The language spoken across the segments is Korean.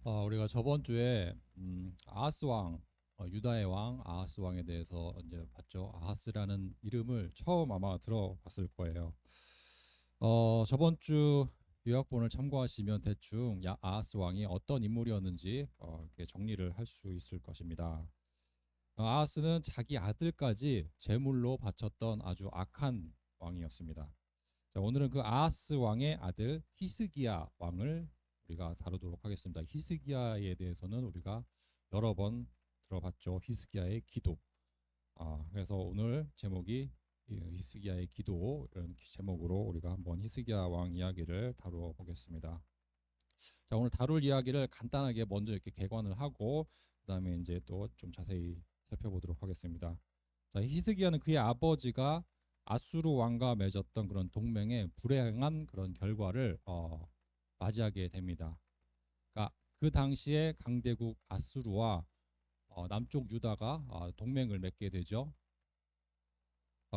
우리가 저번 주에 아하스 왕, 유다의 왕 아하스 왕에 대해서 이제 봤죠. 아하스라는 이름을 처음 아마 들어봤을 거예요. 저번 주 요약본을 참고하시면 대충 아하스 왕이 어떤 인물이었는지 이렇게 정리를 할 수 있을 것입니다. 아하스는 자기 아들까지 제물로 바쳤던 아주 악한 왕이었습니다. 자, 오늘은 그 아하스 왕의 아들 히스기야 왕을 우리가 다루도록 하겠습니다. 히스기야에 대해서는 우리가 여러 번 들어봤죠. 히스기야의 기도. 그래서 오늘 제목이 히스기야의 기도 이런 제목으로 우리가 한번 히스기야 왕 이야기를 다루어 보겠습니다. 자, 오늘 다룰 이야기를 간단하게 먼저 이렇게 개관을 하고 그다음에 이제 또 좀 자세히 살펴보도록 하겠습니다. 자, 히스기야는 그의 아버지가 아수르 왕과 맺었던 그런 동맹의 불행한 그런 결과를 맞이하게 됩니다. 그러니까 그 당시에 강대국 아수르와 남쪽 유다가 동맹을 맺게 되죠.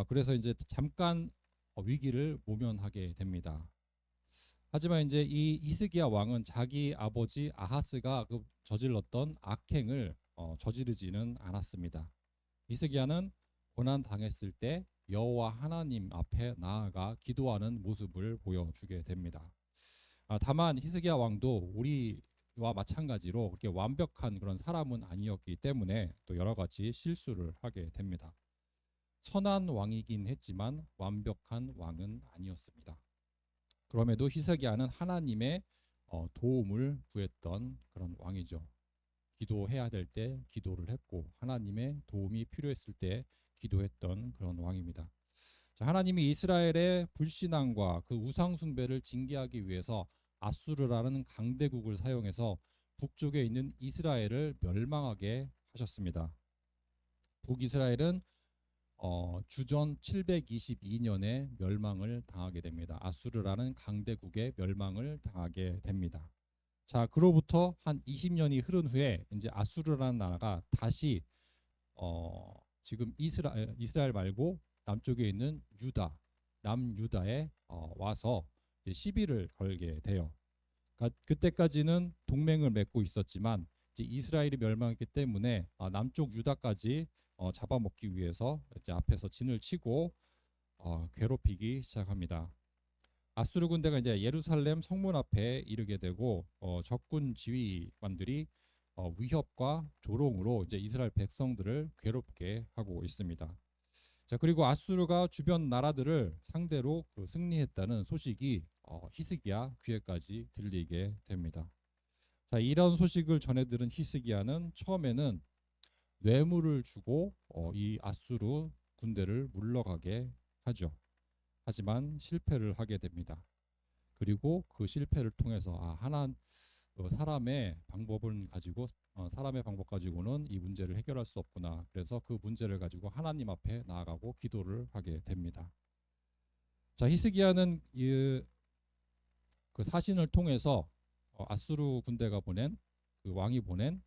그래서 이제 잠깐 위기를 모면하게 됩니다. 하지만 이제 이 히스기야 왕은 자기 아버지 아하스가 그 저질렀던 악행을 저지르지는 않았습니다. 히스기야는 고난 당했을 때 여호와 하나님 앞에 나아가 기도하는 모습을 보여주게 됩니다. 다만 히스기야 왕도 우리와 마찬가지로 그렇게 완벽한 그런 사람은 아니었기 때문에 또 여러 가지 실수를 하게 됩니다. 선한 왕이긴 했지만 완벽한 왕은 아니었습니다. 그럼에도 히스기야는 하나님의 도움을 구했던 그런 왕이죠. 기도해야 될 때 기도를 했고 하나님의 도움이 필요했을 때 기도했던 그런 왕입니다. 자, 하나님이 이스라엘의 불신앙과 그 우상 숭배를 징계하기 위해서 아수르라는 강대국을 사용해서 북쪽에 있는 이스라엘을 멸망하게 하셨습니다. 북이스라엘은 주전 722년에 멸망을 당하게 됩니다. 아수르라는 강대국의 멸망을 당하게 됩니다. 자, 그로부터 한 20년이 흐른 후에 이제 아수르라는 나라가 다시 지금 이스라엘 말고 남쪽에 있는 유다, 남유다에 와서 시비를 걸게 돼요. 그러니까 그때까지는 동맹을 맺고 있었지만 이제 이스라엘이 멸망했기 때문에 남쪽 유다까지 잡아먹기 위해서 이제 앞에서 진을 치고 괴롭히기 시작합니다. 아수르 군대가 이제 예루살렘 성문 앞에 이르게 되고 적군 지휘관들이 위협과 조롱으로 이제 이스라엘 백성들을 괴롭게 하고 있습니다. 자, 그리고 아수르가 주변 나라들을 상대로 그 승리했다는 소식이 히스기야 귀에까지 들리게 됩니다. 자, 이런 소식을 전해 들은 히스기야는 처음에는 뇌물을 주고 이 아수르 군대를 물러가게 하죠. 하지만 실패를 하게 됩니다. 그리고 그 실패를 통해서 사람의 방법을 가지고 사람의 방법 가지고는 이 문제를 해결할 수 없구나. 그래서 그 문제를 가지고 하나님 앞에 나아가고 기도를 하게 됩니다. 자, 히스기야는 그 사신을 통해서 아수르 군대가 보낸 그 왕이 보낸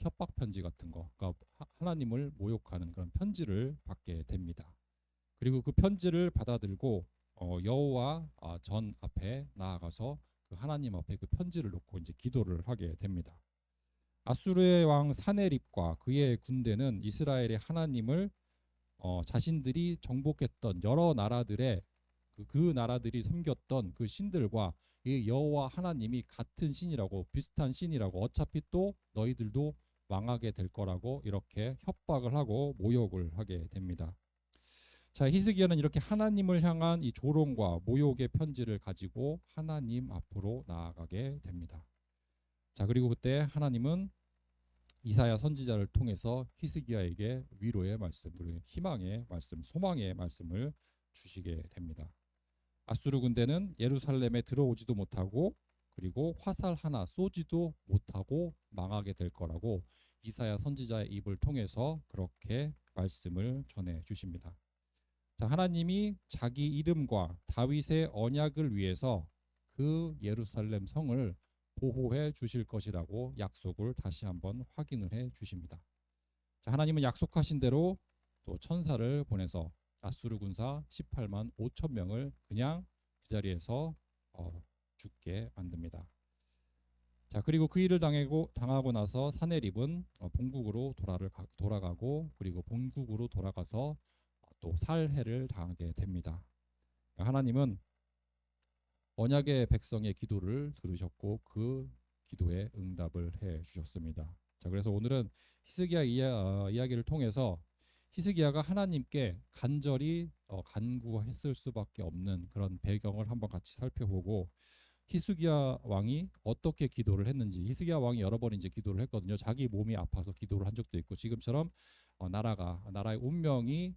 협박 편지 같은 거, 그러니까 하나님을 모욕하는 그런 편지를 받게 됩니다. 그리고 그 편지를 받아들고 여호와 전 앞에 나아가서 그 하나님 앞에 그 편지를 놓고 이제 기도를 하게 됩니다. 아수르의 왕 사네립과 그의 군대는 이스라엘의 하나님을 자신들이 정복했던 여러 나라들의 그 나라들이 섬겼던 그 신들과 이 여호와 하나님이 같은 신이라고 비슷한 신이라고 어차피 또 너희들도 망하게 될 거라고 이렇게 협박을 하고 모욕을 하게 됩니다. 자, 히스기야는 이렇게 하나님을 향한 이 조롱과 모욕의 편지를 가지고 하나님 앞으로 나아가게 됩니다. 자, 그리고 그때 하나님은 이사야 선지자를 통해서 히스기야에게 위로의 말씀, 그리고 희망의 말씀, 소망의 말씀을 주시게 됩니다. 아수르 군대는 예루살렘에 들어오지도 못하고 그리고 화살 하나 쏘지도 못하고 망하게 될 거라고 이사야 선지자의 입을 통해서 그렇게 말씀을 전해 주십니다. 자, 하나님이 자기 이름과 다윗의 언약을 위해서 그 예루살렘 성을 보호해 주실 것이라고 약속을 다시 한번 확인을 해 주십니다. 자, 하나님은 약속하신 대로 또 천사를 보내서 아수르 군사 18만 5천 명을 그냥 그 자리에서 죽게 만듭니다. 자, 그리고 그 일을 당하고 나서 사내립은 본국으로 돌아가고, 그리고 본국으로 돌아가서 또 살해를 당하게 됩니다. 하나님은 언약의 백성의 기도를 들으셨고 그 기도에 응답을 해 주셨습니다. 자, 그래서 오늘은 히스기야 이야기를 통해서 히스기야가 하나님께 간절히 간구했을 수밖에 없는 그런 배경을 한번 같이 살펴보고, 히스기야 왕이 어떻게 기도를 했는지. 히스기야 왕이 여러 번 이제 기도를 했거든요. 자기 몸이 아파서 기도를 한 적도 있고, 지금처럼 나라의 운명이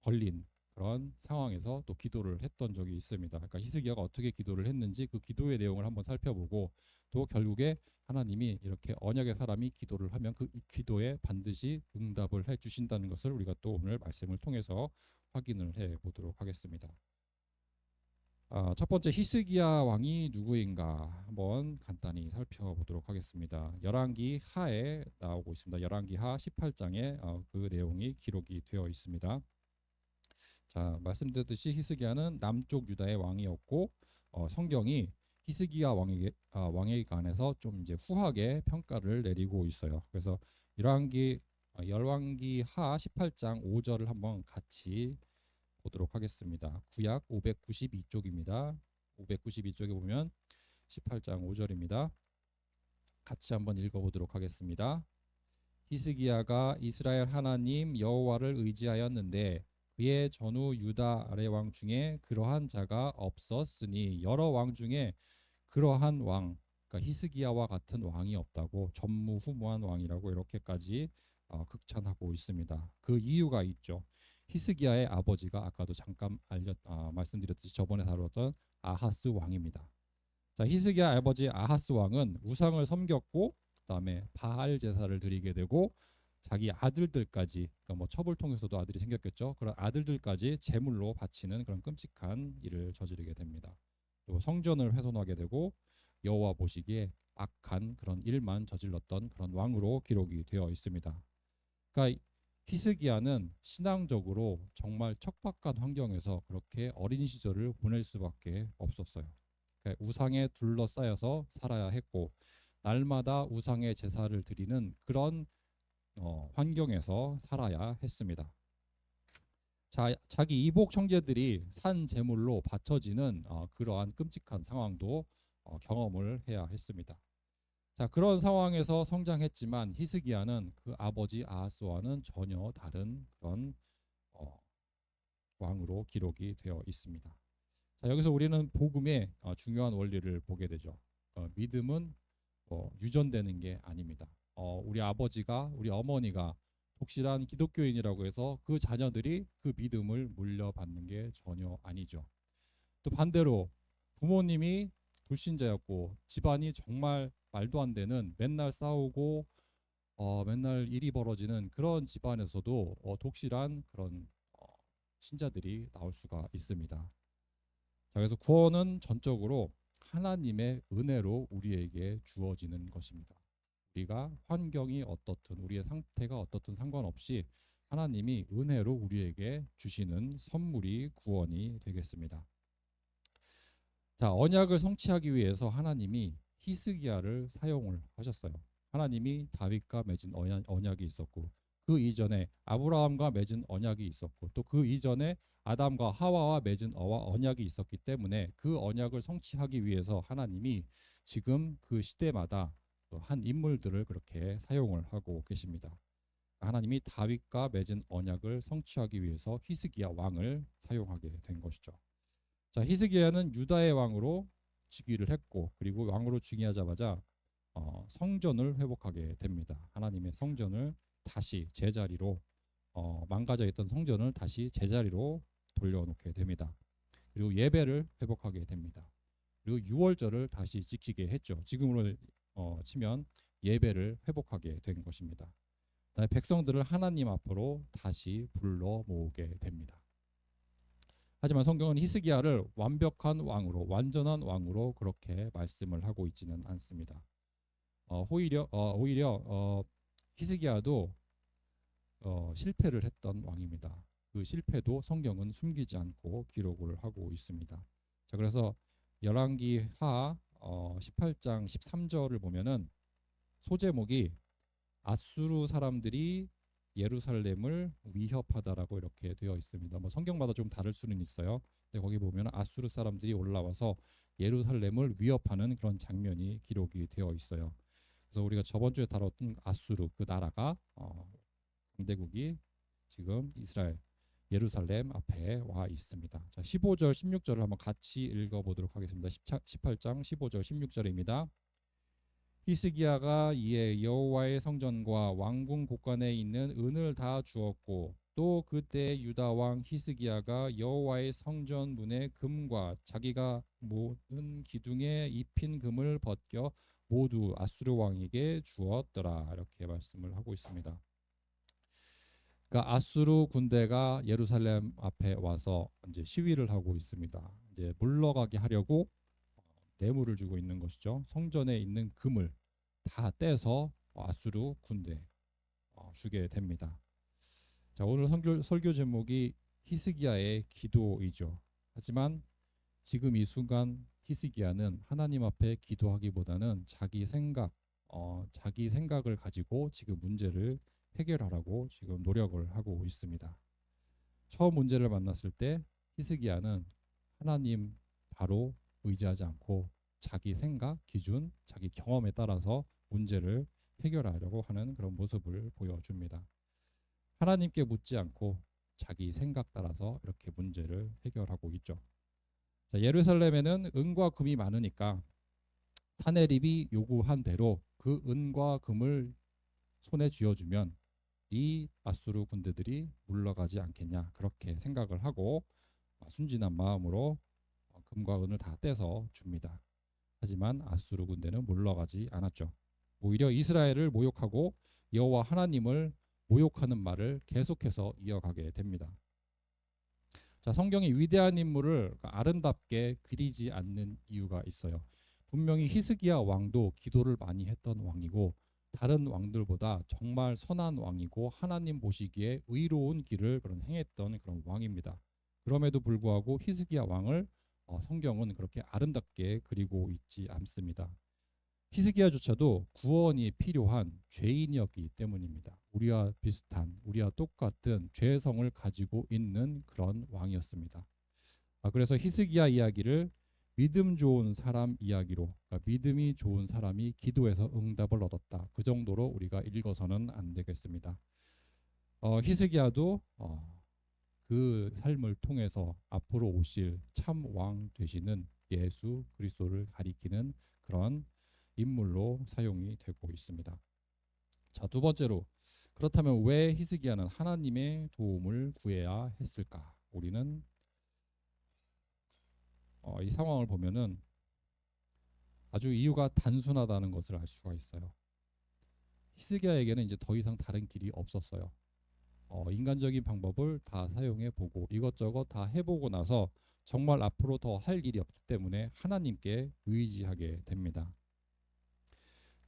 걸린 그런 상황에서 또 기도를 했던 적이 있습니다. 그러니까 히스기야가 어떻게 기도를 했는지 그 기도의 내용을 한번 살펴보고, 또 결국에 하나님이 이렇게 언약의 사람이 기도를 하면 그 기도에 반드시 응답을 해 주신다는 것을 우리가 또 오늘 말씀을 통해서 확인을 해 보도록 하겠습니다. 첫 번째, 히스기야 왕이 누구인가 한번 간단히 살펴보도록 하겠습니다. 열왕기 하에 나오고 있습니다. 열왕기 하 18장에 그 내용이 기록이 되어 있습니다. 자, 말씀드렸듯이 히스기야는 남쪽 유다의 왕이었고, 성경이 히스기야 왕에 관해서 좀 이제 후하게 평가를 내리고 있어요. 그래서 열왕기 하 18장 5절을 한번 같이 보도록 하겠습니다. 구약 592쪽입니다. 592쪽에 보면 18장 5절입니다. 같이 한번 읽어보도록 하겠습니다. 히스기야가 이스라엘 하나님 여호와를 의지하였는데 그의 전후 유다 아래 왕 중에 그러한 자가 없었으니, 여러 왕 중에 그러한 왕, 그러니까 히스기야와 같은 왕이 없다고, 전무후무한 왕이라고 이렇게까지 극찬하고 있습니다. 그 이유가 있죠. 히스기야의 아버지가 아까도 잠깐 말씀드렸듯이 저번에 다루었던 아하스 왕입니다. 자, 히스기야 아버지 아하스 왕은 우상을 섬겼고, 그다음에 바알 제사를 드리게 되고, 자기 아들들까지, 그러니까 뭐 첩을 통해서도 아들이 생겼겠죠. 그런 아들들까지 제물로 바치는 그런 끔찍한 일을 저지르게 됩니다. 또 성전을 훼손하게 되고 여호와 보시기에 악한 그런 일만 저질렀던 그런 왕으로 기록이 되어 있습니다. 그러니까 히스기야는 신앙적으로 정말 척박한 환경에서 그렇게 어린 시절을 보낼 수밖에 없었어요. 그러니까 우상에 둘러싸여서 살아야 했고, 날마다 우상의 제사를 드리는 그런 환경에서 살아야 했습니다. 자기 이복 형제들이 산 제물로 바쳐지는 그러한 끔찍한 상황도 경험을 해야 했습니다. 자, 그런 상황에서 성장했지만 히스기야는 그 아버지 아하스와는 전혀 다른 그런 왕으로 기록이 되어 있습니다. 자, 여기서 우리는 복음의 중요한 원리를 보게 되죠. 믿음은 유전되는 게 아닙니다. 우리 아버지가, 우리 어머니가 독실한 기독교인이라고 해서 그 자녀들이 그 믿음을 물려받는 게 전혀 아니죠. 또 반대로 부모님이 불신자였고 집안이 정말 말도 안 되는, 맨날 싸우고 맨날 일이 벌어지는 그런 집안에서도 독실한 그런 신자들이 나올 수가 있습니다. 자, 그래서 구원은 전적으로 하나님의 은혜로 우리에게 주어지는 것입니다. 우리가 환경이 어떻든, 우리의 상태가 어떻든 상관없이 하나님이 은혜로 우리에게 주시는 선물이 구원이 되겠습니다. 자, 언약을 성취하기 위해서 하나님이 히스기야를 사용을 하셨어요. 하나님이 다윗과 맺은 언약이 있었고, 그 이전에 아브라함과 맺은 언약이 있었고, 또 그 이전에 아담과 하와와 맺은 언약이 있었기 때문에 그 언약을 성취하기 위해서 하나님이 지금 그 시대마다 한 인물들을 그렇게 사용을 하고 계십니다. 하나님이 다윗과 맺은 언약을 성취하기 위해서 히스기야 왕을 사용하게 된 것이죠. 자, 히스기야는 유다의 왕으로 즉위를 했고, 그리고 왕으로 즉위하자마자 성전을 회복하게 됩니다. 하나님의 성전을 다시 제자리로, 망가져 있던 성전을 다시 제자리로 돌려놓게 됩니다. 그리고 예배를 회복하게 됩니다. 그리고 유월절을 다시 지키게 했죠. 지금으로 치면 예배를 회복하게 된 것입니다. 백성들을 하나님 앞으로 다시 불러 모으게 됩니다. 하지만 성경은 히스기야를 완벽한 왕으로, 완전한 왕으로 그렇게 말씀을 하고 있지는 않습니다. 오히려 히스기야도 실패를 했던 왕입니다. 그 실패도 성경은 숨기지 않고 기록을 하고 있습니다. 자, 그래서 열왕기 하 18장 13절을 보면은 소제목이 아수르 사람들이 예루살렘을 위협하다라고 이렇게 되어 있습니다. 뭐 성경마다 좀 다를 수는 있어요. 근데 거기 보면 아수르 사람들이 올라와서 예루살렘을 위협하는 그런 장면이 기록이 되어 있어요. 그래서 우리가 저번 주에 다뤘던 아수르 그 나라가 강대국이 지금 이스라엘 예루살렘 앞에 와 있습니다. 자, 15절 16절을 한번 같이 읽어보도록 하겠습니다. 18장 15절 16절입니다. 히스기야가 이에 여호와의 성전과 왕궁 곳간에 있는 은을 다 주었고 또 그때 유다 왕 히스기야가 여호와의 성전 문의 금과 자기가 모은 기둥에 입힌 금을 벗겨 모두 아수르 왕에게 주었더라. 이렇게 말씀을 하고 있습니다. 그러니까 아수르 군대가 예루살렘 앞에 와서 이제 시위를 하고 있습니다. 이제 물러가게 하려고 뇌물을 주고 있는 것이죠. 성전에 있는 금을 다 떼서 아수르 군대에 주게 됩니다. 자, 오늘 설교 제목이 히스기야의 기도이죠. 하지만 지금 이 순간 히스기야는 하나님 앞에 기도하기보다는 자기 생각을 가지고 지금 문제를 해결하라고 지금 노력을 하고 있습니다. 처음 문제를 만났을 때 히스기야는 하나님 바로 의지하지 않고 자기 생각, 기준, 자기 경험에 따라서 문제를 해결하려고 하는 그런 모습을 보여줍니다. 하나님께 묻지 않고 자기 생각 따라서 이렇게 문제를 해결하고 있죠. 자, 예루살렘에는 은과 금이 많으니까 사내립이 요구한 대로 그 은과 금을 손에 쥐어주면 이 아수르 군대들이 물러가지 않겠냐 그렇게 생각을 하고 순진한 마음으로 금과 은을 다 떼서 줍니다. 하지만 아수르 군대는 물러가지 않았죠. 오히려 이스라엘을 모욕하고 여호와 하나님을 모욕하는 말을 계속해서 이어가게 됩니다. 자, 성경이 위대한 인물을 아름답게 그리지 않는 이유가 있어요. 분명히 히스기야 왕도 기도를 많이 했던 왕이고 다른 왕들보다 정말 선한 왕이고 하나님 보시기에 의로운 길을 행했던 그런 왕입니다. 그럼에도 불구하고 히스기야 왕을 성경은 그렇게 아름답게 그리고 있지 않습니다. 히스기야조차도 구원이 필요한 죄인이었기 때문입니다. 우리와 비슷한, 우리와 똑같은 죄성을 가지고 있는 그런 왕이었습니다. 그래서 히스기야 이야기를 믿음 좋은 사람 이야기로, 그러니까 믿음이 좋은 사람이 기도해서 응답을 얻었다. 그 정도로 우리가 읽어서는 안 되겠습니다. 히스기야도 그 삶을 통해서 앞으로 오실 참 왕 되시는 예수 그리스도를 가리키는 그런 인물로 사용이 되고 있습니다. 자, 두 번째로 그렇다면 왜 히스기야는 하나님의 도움을 구해야 했을까? 우리는 이 상황을 보면은 아주 이유가 단순하다는 것을 알 수가 있어요. 히스기야에게는 이제 더 이상 다른 길이 없었어요. 인간적인 방법을 다 사용해 보고 이것저것 다 해보고 나서 정말 앞으로 더 할 일이 없기 때문에 하나님께 의지하게 됩니다.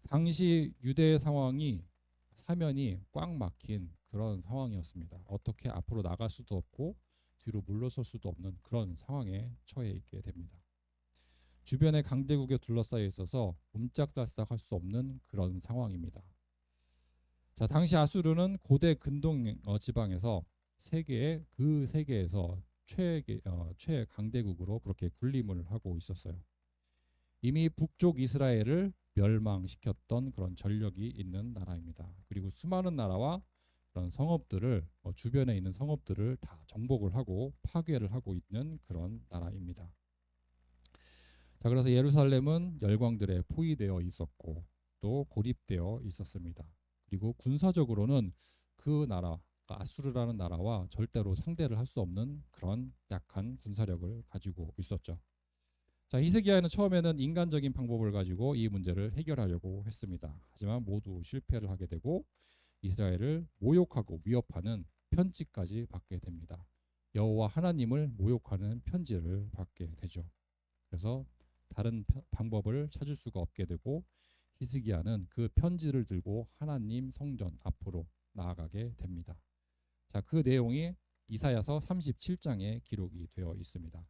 당시 유대의 상황이 사면이 꽉 막힌 그런 상황이었습니다. 어떻게 앞으로 나갈 수도 없고 뒤로 물러설 수도 없는 그런 상황에 처해 있게 됩니다. 주변의 강대국에 둘러싸여 있어서 옴짝달싹할 수 없는 그런 상황입니다. 자, 당시 아수르는 고대 근동 지방에서 세계에서 최강대국으로 그렇게 군림을 하고 있었어요. 이미 북쪽 이스라엘을 멸망시켰던 그런 전력이 있는 나라입니다. 그리고 수많은 나라와 그런 성읍들을 주변에 있는 성읍들을 다 정복을 하고 파괴를 하고 있는 그런 나라입니다. 자, 그래서 예루살렘은 열광들에 포위되어 있었고 또 고립되어 있었습니다. 그리고 군사적으로는 그 나라 아수르라는 나라와 절대로 상대를 할 수 없는 그런 약한 군사력을 가지고 있었죠. 자, 히스기야는 처음에는 인간적인 방법을 가지고 이 문제를 해결하려고 했습니다. 하지만 모두 실패를 하게 되고 이스라엘을 모욕하고 위협하는 편지까지 받게 됩니다. 여호와 하나님을 모욕하는 편지를 받게 되죠. 그래서 다른 방법을 찾을 수가 없게 되고 히스기야는 그 편지를 들고 하나님 성전 앞으로 나아가게 됩니다. 자, 그 내용이 이사야서 37장에 기록이 되어 있습니다.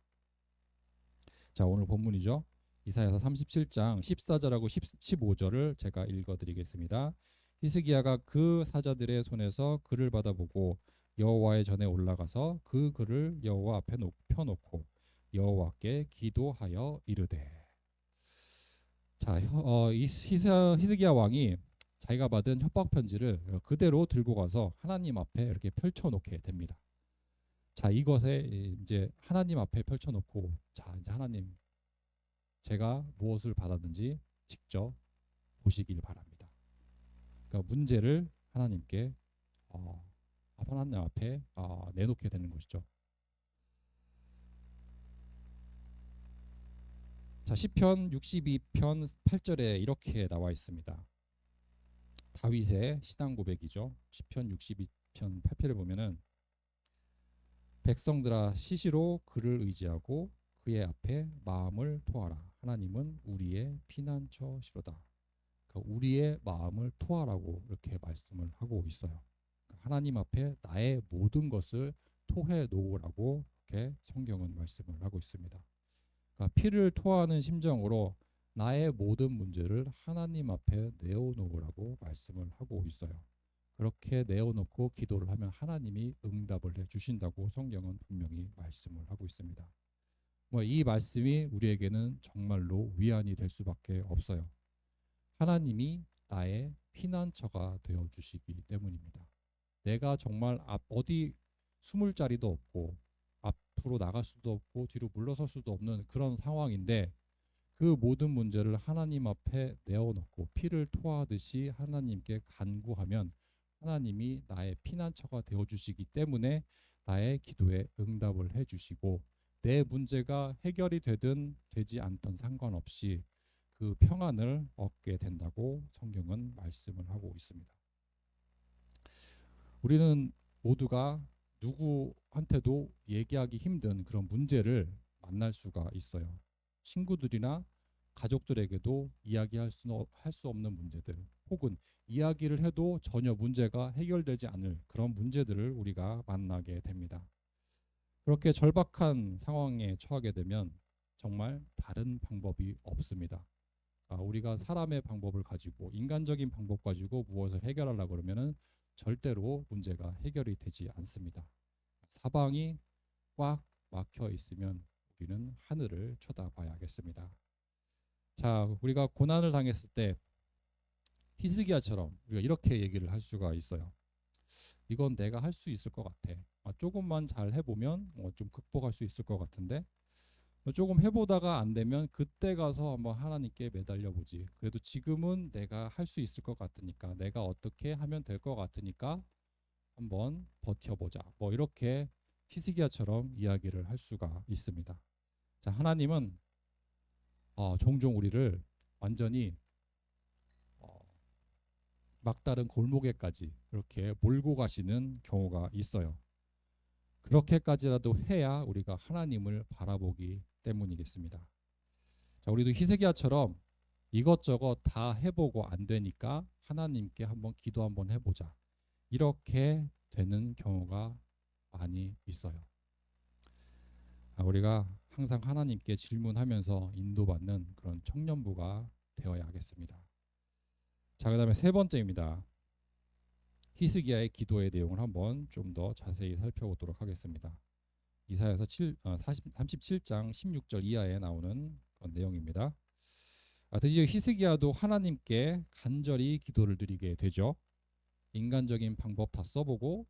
자, 오늘 본문이죠. 이사야서 37장 14절하고 15절을 제가 읽어드리겠습니다. 히스기야가 그 사자들의 손에서 글을 받아보고 여호와의 전에 올라가서 그 글을 여호와 앞에 펴놓고 여호와께 기도하여 이르되. 자, 히스기야 왕이 자기가 받은 협박 편지를 그대로 들고 가서 하나님 앞에 이렇게 펼쳐놓게 됩니다. 자, 이것에 이제 하나님 앞에 펼쳐놓고, 자, 이제 하나님, 제가 무엇을 받았는지 직접 보시길 바랍니다. 그러니까 문제를 하나님께 하나님 앞에 내놓게 되는 것이죠. 자, 시편 62편 8절에 이렇게 나와 있습니다. 다윗의 신앙 고백이죠. 시편 62편 8절에 보면은 백성들아 시시로 그를 의지하고 그의 앞에 마음을 토하라. 하나님은 우리의 피난처시로다. 그러니까 우리의 마음을 토하라고 이렇게 말씀을 하고 있어요. 그러니까 하나님 앞에 나의 모든 것을 토해 놓으라고 이렇게 성경은 말씀을 하고 있습니다. 그러니까 피를 토하는 심정으로 나의 모든 문제를 하나님 앞에 내어놓으라고 말씀을 하고 있어요. 그렇게 내어놓고 기도를 하면 하나님이 응답을 해주신다고 성경은 분명히 말씀을 하고 있습니다. 이 말씀이 우리에게는 정말로 위안이 될 수밖에 없어요. 하나님이 나의 피난처가 되어주시기 때문입니다. 내가 정말 어디 숨을 자리도 없고 앞으로 나갈 수도 없고 뒤로 물러설 수도 없는 그런 상황인데, 그 모든 문제를 하나님 앞에 내어놓고 피를 토하듯이 하나님께 간구하면 하나님이 나의 피난처가 되어주시기 때문에 나의 기도에 응답을 해주시고, 내 문제가 해결이 되든 되지 않든 상관없이 그 평안을 얻게 된다고 성경은 말씀을 하고 있습니다. 우리는 모두가 누구한테도 얘기하기 힘든 그런 문제를 만날 수가 있어요. 친구들이나 가족들에게도 이야기할 수 없는 문제들, 혹은 이야기를 해도 전혀 문제가 해결되지 않을 그런 문제들을 우리가 만나게 됩니다. 그렇게 절박한 상황에 처하게 되면 정말 다른 방법이 없습니다. 우리가 사람의 방법을 가지고, 인간적인 방법 가지고 무엇을 해결하려고 그러면은 절대로 문제가 해결이 되지 않습니다. 사방이 꽉 막혀 있으면 우리는 하늘을 쳐다봐야겠습니다. 자, 우리가 고난을 당했을 때 히스기야처럼 우리가 이렇게 얘기를 할 수가 있어요. 이건 내가 할 수 있을 것 같아. 조금만 잘 해보면 좀 극복할 수 있을 것 같은데, 조금 해보다가 안 되면 그때 가서 한번 하나님께 매달려 보지. 그래도 지금은 내가 할 수 있을 것 같으니까, 내가 어떻게 하면 될 것 같으니까 한번 버텨보자. 이렇게 히스기야처럼 이야기를 할 수가 있습니다. 자, 하나님은 종종 우리를 완전히 막다른 골목에까지 이렇게 몰고 가시는 경우가 있어요. 그렇게까지라도 해야 우리가 하나님을 바라보기 때문이겠습니다. 자, 우리도 히스기야처럼 이것저것 다 해보고 안 되니까 하나님께 한번 기도 한번 해보자, 이렇게 되는 경우가 많이 있어요. 우리가 항상 하나님께 질문하면서 인도받는 그런 청년부가 되어야 하겠습니다. 자, 그 다음에 세 번째입니다. 히스기야의 기도의 내용을 한번 좀 더 자세히 살펴보도록 하겠습니다. 이사야서 37장 16절 이하에 나오는 그런 내용입니다. 드디어 히스기야도 하나님께 간절히 기도를 드리게 되죠. 인간적인 방법 다 써보고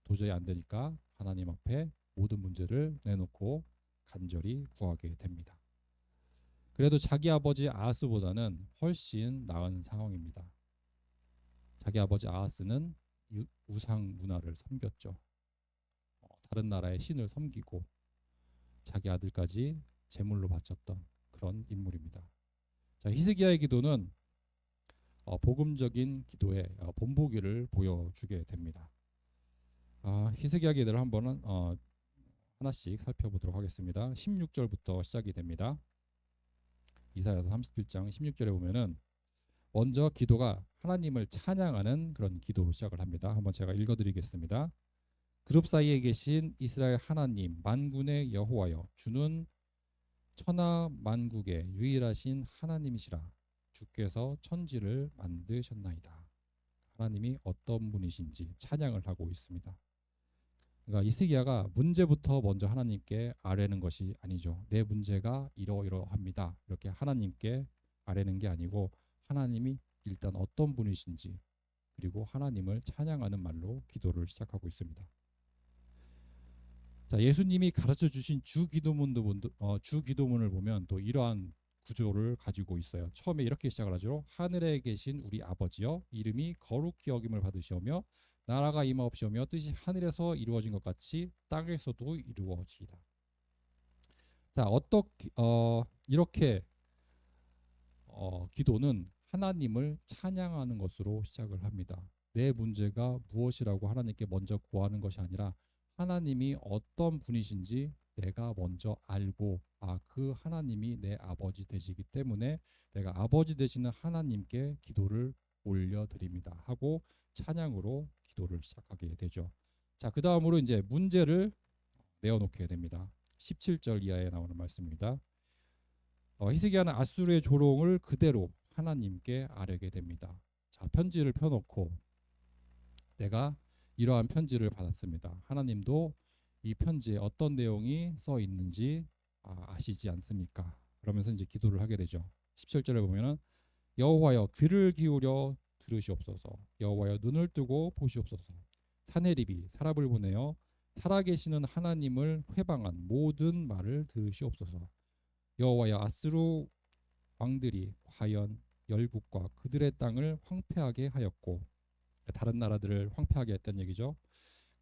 도저히 안 되니까 하나님 앞에 모든 문제를 내놓고 간절히 구하게 됩니다. 그래도 자기 아버지 아하스보다는 훨씬 나은 상황입니다. 자기 아버지 아하스는 우상 문화를 섬겼죠. 다른 나라의 신을 섬기고 자기 아들까지 제물로 바쳤던 그런 인물입니다. 자, 히스기야의 기도는 복음적인 기도의 본보기를 보여주게 됩니다. 히스기야 기도를 한번 하나씩 살펴보도록 하겠습니다. 16절부터 시작이 됩니다. 이사야서 37장 16절에 보면은 먼저 기도가 하나님을 찬양하는 그런 기도로 시작을 합니다. 한번 제가 읽어드리겠습니다. 그룹 사이에 계신 이스라엘 하나님 만군의 여호와여, 주는 천하 만국의 유일하신 하나님이시라. 주께서 천지를 만드셨나이다. 하나님이 어떤 분이신지 찬양을 하고 있습니다. 그러니까 히스기야가 문제부터 먼저 하나님께 아뢰는 것이 아니죠. 내 문제가 이러이러합니다. 이렇게 하나님께 아뢰는 게 아니고 하나님이 일단 어떤 분이신지 그리고 하나님을 찬양하는 말로 기도를 시작하고 있습니다. 자, 예수님이 가르쳐 주신 주기도문을 보면 또 이러한 구조를 가지고 있어요. 처음에 이렇게 시작을 하죠. 하늘에 계신 우리 아버지여, 이름이 거룩히 여김을 받으시오며 나라가 임하옵시오며 뜻이 하늘에서 이루어진 것 같이 땅에서도 이루어지이다. 자, 이렇게 기도는 하나님을 찬양하는 것으로 시작을 합니다. 내 문제가 무엇이라고 하나님께 먼저 구하는 것이 아니라 하나님이 어떤 분이신지 내가 먼저 알고 그 하나님이 내 아버지 되시기 때문에 내가 아버지 되시는 하나님께 기도를 올려드립니다 하고 찬양으로 기도를 시작하게 되죠. 자, 그 다음으로 이제 문제를 내어놓게 됩니다. 17절 이하에 나오는 말씀입니다. 히스기야는 아수르의 조롱을 그대로 하나님께 아뢰게 됩니다. 자, 편지를 펴놓고 내가 이러한 편지를 받았습니다. 하나님도 이 편지에 어떤 내용이 써 있는지 아시지 않습니까? 그러면서 이제 기도를 하게 되죠. 17절에 보면은 여호와여 귀를 기울여 들으시옵소서. 여호와여 눈을 뜨고 보시옵소서. 사내립이 사람을 보내어 살아계시는 하나님을 회방한 모든 말을 들으시옵소서. 여호와여 아수르 왕들이 과연 열국과 그들의 땅을 황폐하게 하였고 다른 나라들을 황폐하게 했던 얘기죠.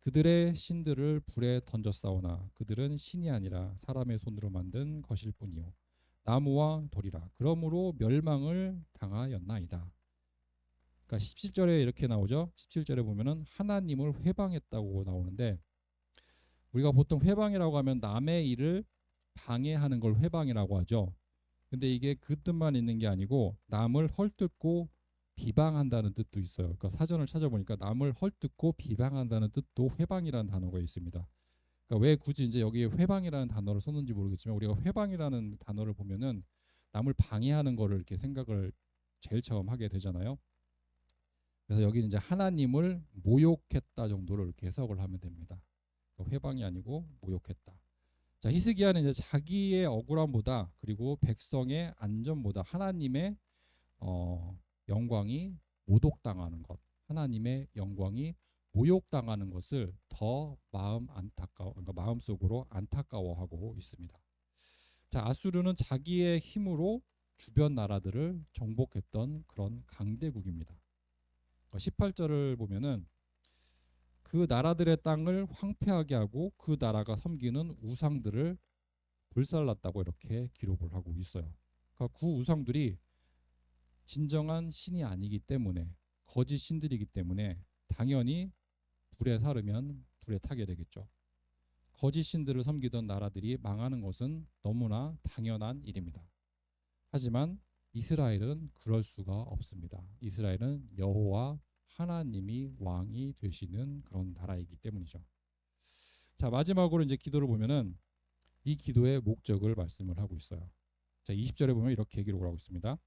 그들의 신들을 불에 던졌사오나 그들은 신이 아니라 사람의 손으로 만든 것일 뿐이요 나무와 돌이라 그러므로 멸망을 당하였나이다. 그러니까 17절에 이렇게 나오죠. 17절에 보면은 하나님을 회방했다고 나오는데 우리가 보통 회방이라고 하면 남의 일을 방해하는 걸 회방이라고 하죠. 근데 이게 그 뜻만 있는 게 아니고 남을 헐뜯고 비방한다는 뜻도 있어요. 그러니까 사전을 찾아보니까 남을 헐뜯고 비방한다는 뜻도 회방이라는 단어가 있습니다. 그러니까 왜 굳이 이제 여기에 회방이라는 단어를 썼는지 모르겠지만 우리가 회방이라는 단어를 보면은 남을 방해하는 거를 이렇게 생각을 제일 처음 하게 되잖아요. 그래서 여기는 이제 하나님을 모욕했다 정도로 이렇게 해석을 하면 됩니다. 그러니까 회방이 아니고 모욕했다. 자, 히스기야는 이제 자기의 억울함보다 그리고 백성의 안전보다 하나님의 영광이 모독당하는 것, 하나님의 영광이 모욕당하는 것을 더 그러니까 마음속으로 안타까워하고 있습니다. 자, 아수르는 자기의 힘으로 주변 나라들을 정복했던 그런 강대국입니다. 18절을 보면은 그 나라들의 땅을 황폐하게 하고 그 나라가 섬기는 우상들을 불살랐다고 이렇게 기록을 하고 있어요. 그러니까 그 우상들이 진정한 신이 아니기 때문에 거짓 신들이기 때문에 당연히 불에 사르면 불에 타게 되겠죠. 거짓 신들을 섬기던 나라들이 망하는 것은 너무나 당연한 일입니다. 하지만 이스라엘은 그럴 수가 없습니다. 이스라엘은 여호와 하나님이 왕이 되시는 그런 나라이기 때문이죠. 자, 마지막으로 이제 기도를 보면은 이 기도의 목적을 말씀을 하고 있어요. 자, 20절에 보면 이렇게 기록을 하고 있습니다.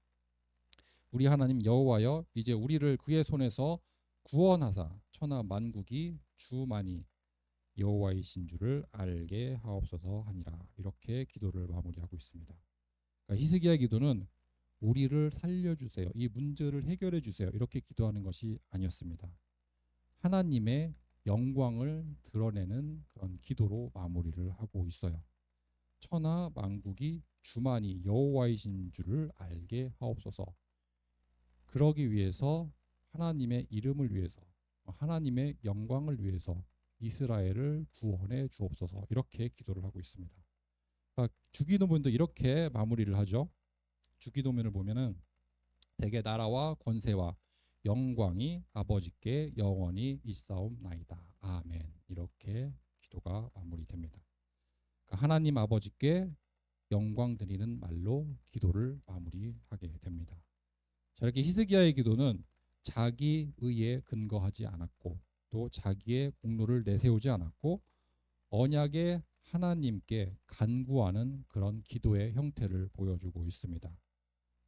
우리 하나님 여호와여 이제 우리를 그의 손에서 구원하사 천하 만국이 주만이 여호와이신 줄을 알게 하옵소서 하니라. 이렇게 기도를 마무리하고 있습니다. 그러니까 히스기야의 기도는 우리를 살려주세요. 이 문제를 해결해 주세요. 이렇게 기도하는 것이 아니었습니다. 하나님의 영광을 드러내는 그런 기도로 마무리를 하고 있어요. 천하 만국이 주만이 여호와이신 줄을 알게 하옵소서. 그러기 위해서 하나님의 이름을 위해서 하나님의 영광을 위해서 이스라엘을 구원해 주옵소서 이렇게 기도를 하고 있습니다. 그러니까 주기도문도 이렇게 마무리를 하죠. 주기도문을 보면은 대개 나라와 권세와 영광이 아버지께 영원히 있사옵나이다. 아멘. 이렇게 기도가 마무리됩니다. 그러니까 하나님 아버지께 영광 드리는 말로 기도를 마무리하게 됩니다. 자, 이렇게 히스기야의 기도는 자기 의에 근거하지 않았고 또 자기의 공로를 내세우지 않았고 언약의 하나님께 간구하는 그런 기도의 형태를 보여주고 있습니다.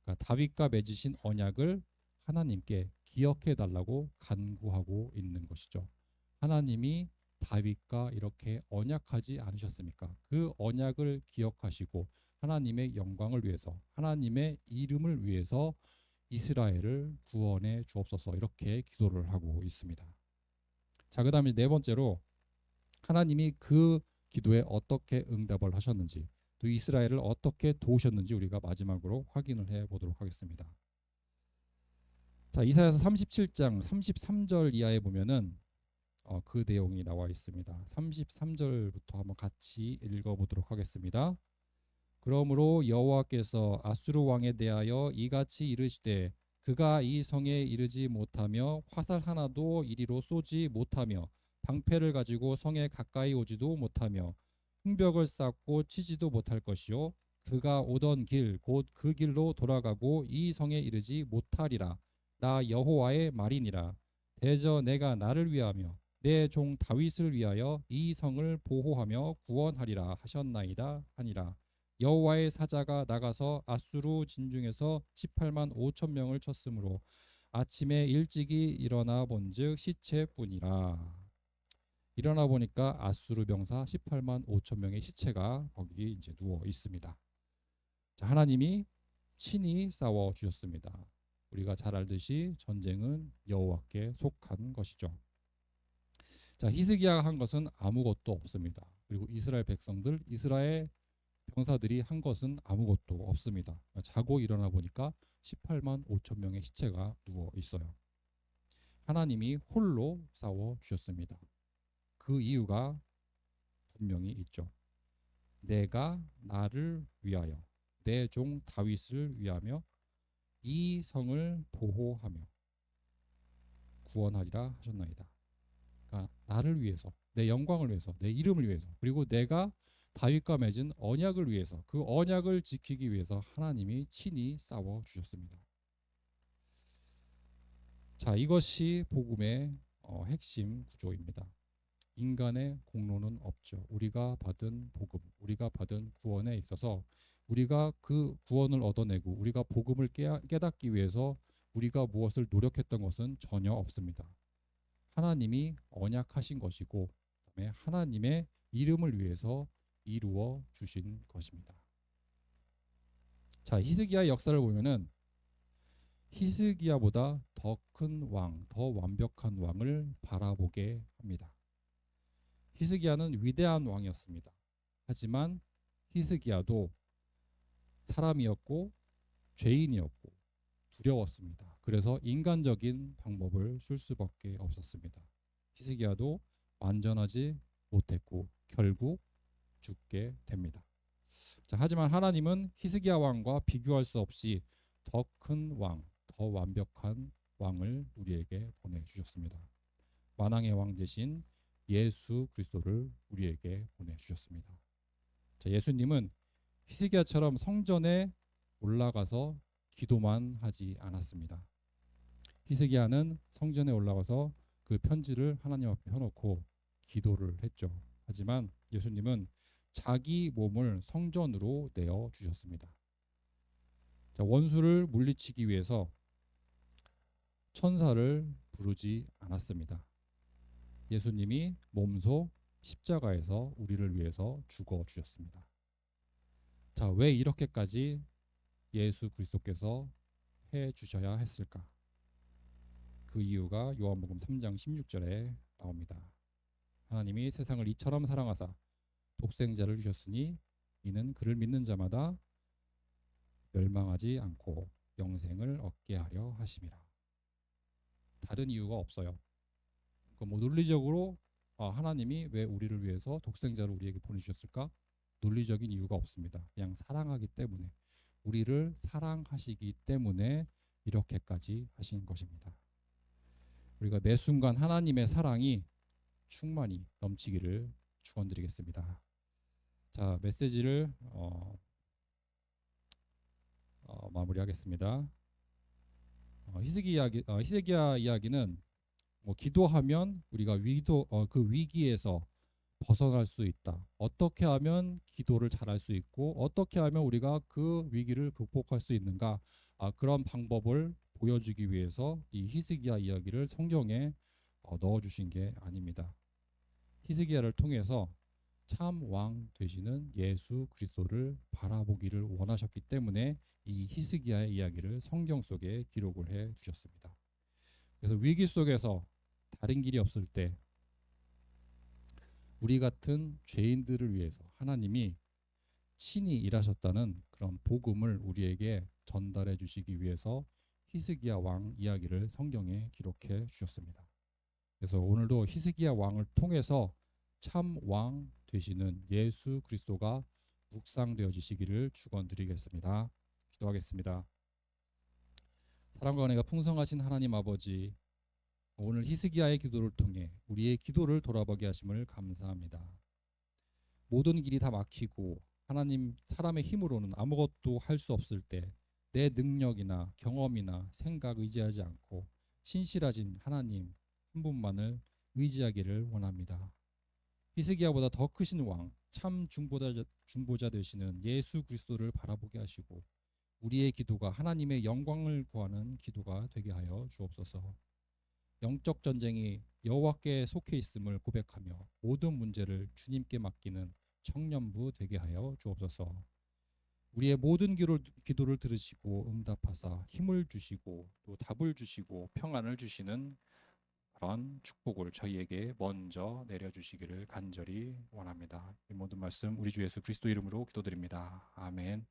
그러니까 다윗과 맺으신 언약을 하나님께 기억해 달라고 간구하고 있는 것이죠. 하나님이 다윗과 이렇게 언약하지 않으셨습니까? 그 언약을 기억하시고 하나님의 영광을 위해서, 하나님의 이름을 위해서 이스라엘을 구원해 주옵소서, 이렇게 기도를 하고 있습니다. 자, 그다음에 네 번째로 하나님이 그 기도에 어떻게 응답을 하셨는지, 또 이스라엘을 어떻게 도우셨는지 우리가 마지막으로 확인을 해 보도록 하겠습니다. 자, 이사야서 37장 33절 이하에 보면은 그 내용이 나와 있습니다. 33절부터 한번 같이 읽어보도록 하겠습니다. 그러므로 여호와께서 아수르 왕에 대하여 이같이 이르시되 그가 이 성에 이르지 못하며 화살 하나도 이리로 쏘지 못하며 방패를 가지고 성에 가까이 오지도 못하며 흉벽을 쌓고 치지도 못할 것이요 그가 오던 길 곧 그 길로 돌아가고 이 성에 이르지 못하리라. 나 여호와의 말이니라. 대저 내가 나를 위하며 내 종 다윗을 위하여 이 성을 보호하며 구원하리라 하셨나이다 하니라. 여호와의 사자가 나가서 아수르 진중에서 18만 5천 명을 쳤으므로 아침에 일찍이 일어나 본즉 시체뿐이라. 일어나 보니까 아수르 병사 18만 5천 명의 시체가 거기 이제 누워 있습니다. 자, 하나님이 친히 싸워 주셨습니다. 우리가 잘 알듯이 전쟁은 여호와께 속한 것이죠. 자, 히스기야가 한 것은 아무것도 없습니다. 그리고 이스라엘 백성들, 이스라엘 병사들이 한 것은 아무것도 없습니다. 자고 일어나 보니까 18만 5천 명의 시체가 누워 있어요. 하나님이 홀로 싸워 주셨습니다. 그 이유가 분명히 있죠. 내가 나를 위하여 내 종 다윗을 위하며 이 성을 보호하며 구원하리라 하셨나이다. 그러니까 나를 위해서, 내 영광을 위해서, 내 이름을 위해서, 그리고 내가 다윗과 맺은 언약을 위해서, 그 언약을 지키기 위해서 하나님이 친히 싸워 주셨습니다. 자, 이것이 복음의 핵심 구조입니다. 인간의 공로는 없죠. 우리가 받은 복음, 우리가 받은 구원에 있어서 우리가 그 구원을 얻어내고 우리가 복음을 깨닫기 위해서 우리가 무엇을 노력했던 것은 전혀 없습니다. 하나님이 언약하신 것이고 그다음에 하나님의 이름을 위해서 이루어 주신 것입니다. 자, 히스기야의 역사를 보면은 히스기야보다 더 큰 왕, 더 완벽한 왕을 바라보게 합니다. 히스기야는 위대한 왕이었습니다. 하지만 히스기야도 사람이었고 죄인이었고 두려웠습니다. 그래서 인간적인 방법을 쓸 수밖에 없었습니다. 히스기야도 완전하지 못했고 결국 죽게 됩니다. 자, 하지만 하나님은 히스기야 왕과 비교할 수 없이 더 큰 왕, 더 완벽한 왕을 우리에게 보내주셨습니다. 만왕의 왕 대신 예수 그리스도를 우리에게 보내주셨습니다. 자, 예수님은 히스기야처럼 성전에 올라가서 기도만 하지 않았습니다. 히스기야는 성전에 올라가서 그 편지를 하나님 앞에 펴놓고 기도를 했죠. 하지만 예수님은 자기 몸을 성전으로 내어 주셨습니다. 자, 원수를 물리치기 위해서 천사를 부르지 않았습니다. 예수님이 몸소 십자가에서 우리를 위해서 죽어 주셨습니다. 자, 왜 이렇게까지 예수 그리스도께서 해 주셔야 했을까? 그 이유가 요한복음 3장 16절에 나옵니다. 하나님이 세상을 이처럼 사랑하사 독생자를 주셨으니 이는 그를 믿는 자마다 멸망하지 않고 영생을 얻게 하려 하심이라. 다른 이유가 없어요. 뭐 논리적으로 하나님이 왜 우리를 위해서 독생자를 우리에게 보내주셨을까? 논리적인 이유가 없습니다. 그냥 사랑하기 때문에, 우리를 사랑하시기 때문에 이렇게까지 하신 것입니다. 우리가 매 순간 하나님의 사랑이 충만히 넘치기를 축원드리겠습니다. 자, 메시지를 마무리하겠습니다. 히스기야 이야기는 뭐 기도하면 우리가 그 위기에서 벗어날 수 있다. 어떻게 하면 기도를 잘할 수 있고 어떻게 하면 우리가 그 위기를 극복할 수 있는가? 그런 방법을 보여주기 위해서 이 히스기야 이야기를 성경에 넣어주신 게 아닙니다. 히스기야를 통해서 참 왕 되시는 예수 그리스도를 바라보기를 원하셨기 때문에 이 히스기야의 이야기를 성경 속에 기록을 해 주셨습니다. 그래서 위기 속에서 다른 길이 없을 때 우리 같은 죄인들을 위해서 하나님이 친히 일하셨다는 그런 복음을 우리에게 전달해 주시기 위해서 히스기야 왕 이야기를 성경에 기록해 주셨습니다. 그래서 오늘도 히스기야 왕을 통해서 참 왕 되시는 예수 그리스도가 묵상되어지시기를 축원드리겠습니다. 기도하겠습니다. 사랑과 은혜가 풍성하신 하나님 아버지, 오늘 히스기야의 기도를 통해 우리의 기도를 돌아보게 하심을 감사합니다. 모든 길이 다 막히고 하나님 사람의 힘으로는 아무것도 할 수 없을 때 내 능력이나 경험이나 생각 의지하지 않고 신실하신 하나님 한 분만을 의지하기를 원합니다. 히스기야보다 더 크신 왕, 참 중보자 되시는 예수 그리스도를 바라보게 하시고 우리의 기도가 하나님의 영광을 구하는 기도가 되게 하여 주옵소서. 영적 전쟁이 여호와께 속해 있음을 고백하며 모든 문제를 주님께 맡기는 청년부 되게 하여 주옵소서. 우리의 모든 기도를 들으시고 응답하사 힘을 주시고 또 답을 주시고 평안을 주시는 그런 축복을 저희에게 먼저 내려주시기를 간절히 원합니다. 이 모든 말씀 우리 주 예수 그리스도 이름으로 기도드립니다. 아멘.